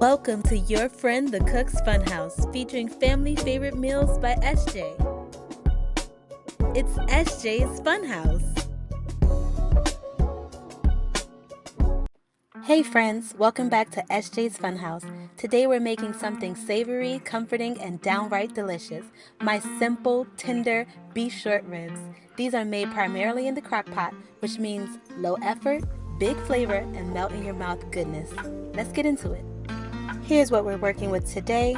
Welcome to Your Friend the Cook's Funhouse, featuring family favorite meals by SJ. It's SJ's Funhouse. Hey friends, welcome back to SJ's Funhouse. Today we're making something savory, comforting, and downright delicious. My simple, tender beef short ribs. These are made primarily in the crock pot, which means low effort, big flavor, and melt in your mouth goodness. Let's get into it. Here's what we're working with today.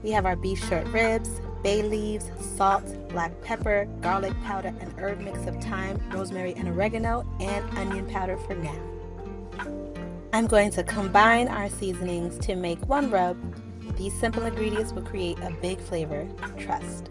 We have our beef short ribs, bay leaves, salt, black pepper, garlic powder, an herb mix of thyme, rosemary, and oregano, and onion powder for now. I'm going to combine our seasonings to make one rub. These simple ingredients will create a big flavor, trust.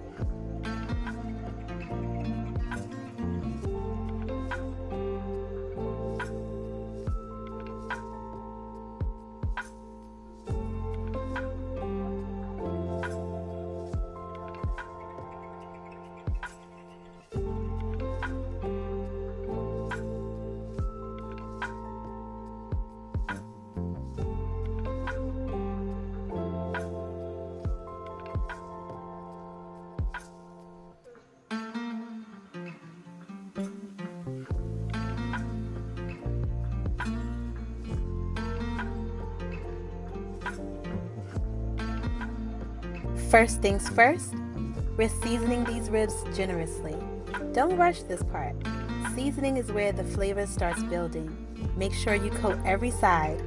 First things first, we're seasoning these ribs generously. Don't rush this part. Seasoning is where the flavor starts building. Make sure you coat every side.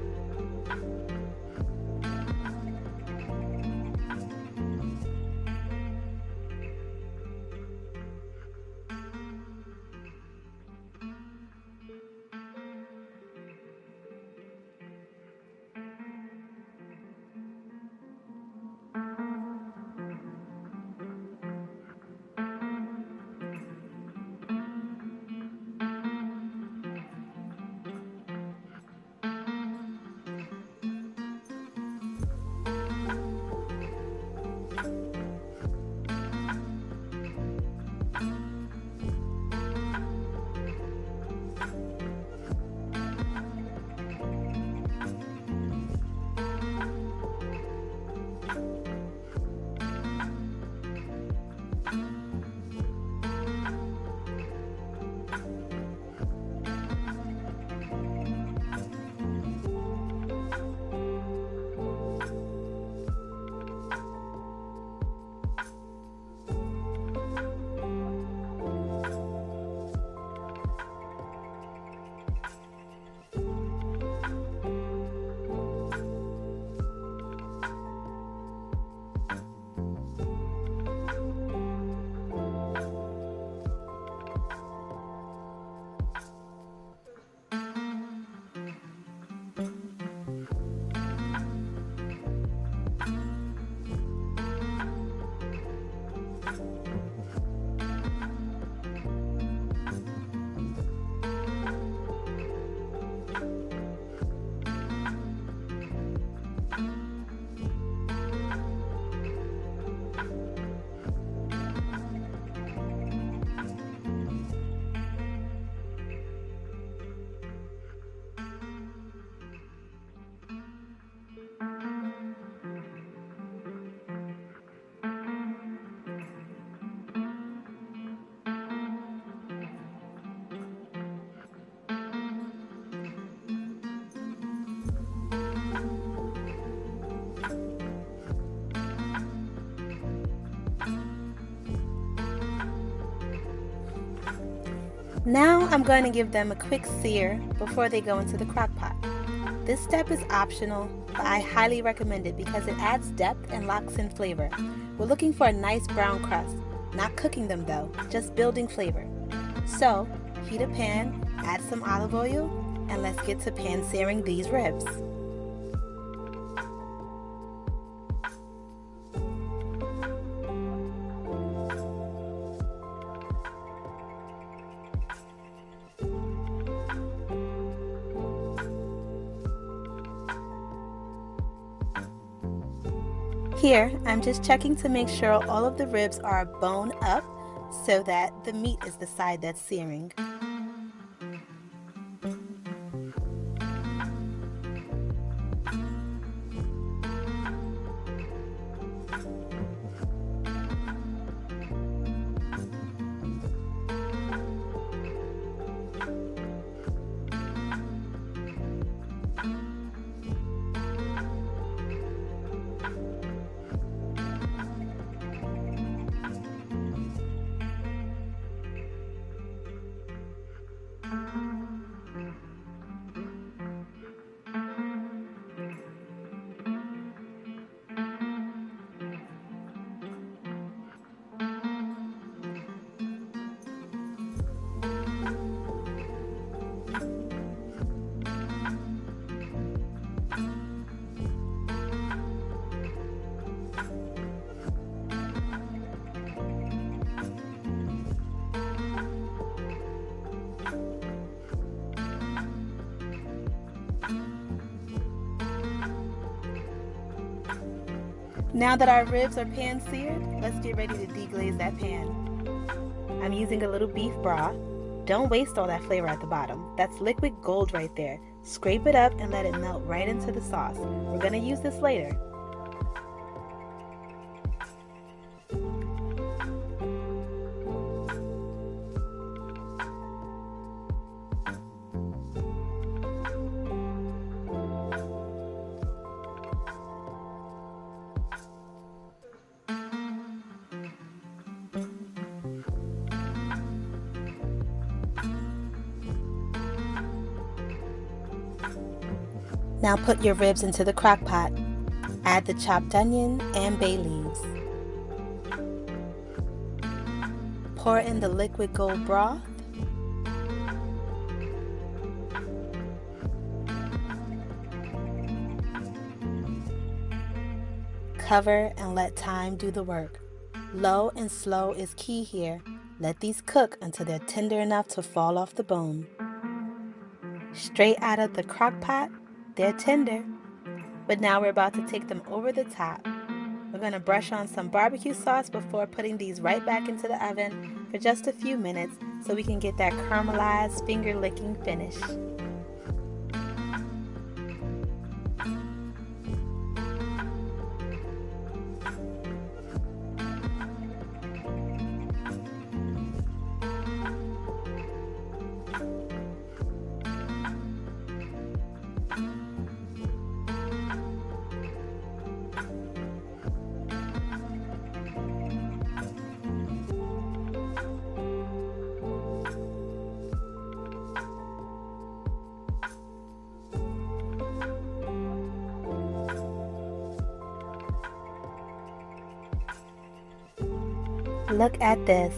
Now I'm going to give them a quick sear before they go into the crock pot. This step is optional, but I highly recommend it because it adds depth and locks in flavor. We're looking for a nice brown crust, not cooking them though, just building flavor. So, heat a pan, add some olive oil, and let's get to pan searing these ribs. Here, I'm just checking to make sure all of the ribs are bone up so that the meat is the side that's searing. Now that our ribs are pan-seared, let's get ready to deglaze that pan. I'm using a little beef broth. Don't waste all that flavor at the bottom. That's liquid gold right there. Scrape it up and let it melt right into the sauce. We're going to use this later. Now put your ribs into the crock pot. Add the chopped onion and bay leaves. Pour in the liquid gold broth. Cover and let time do the work. Low and slow is key here. Let these cook until they're tender enough to fall off the bone. Straight out of the crock pot, they're tender. But now we're about to take them over the top. We're going to brush on some barbecue sauce before putting these right back into the oven for just a few minutes so we can get that caramelized, finger-licking finish. Look at this.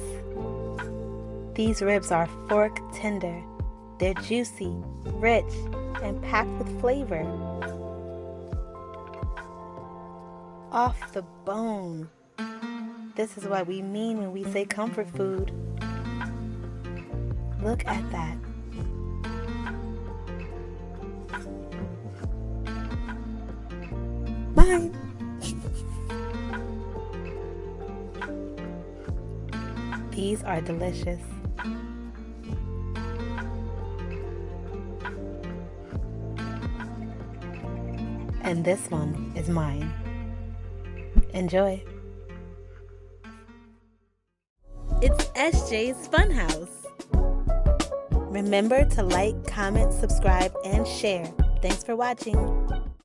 These ribs are fork tender. They're juicy, rich, and packed with flavor. Off the bone. This is what we mean when we say comfort food. Look at that. Mine. These are delicious. And this one is mine. Enjoy. It's SJ's Funhouse. Remember to like, comment, subscribe, and share. Thanks for watching.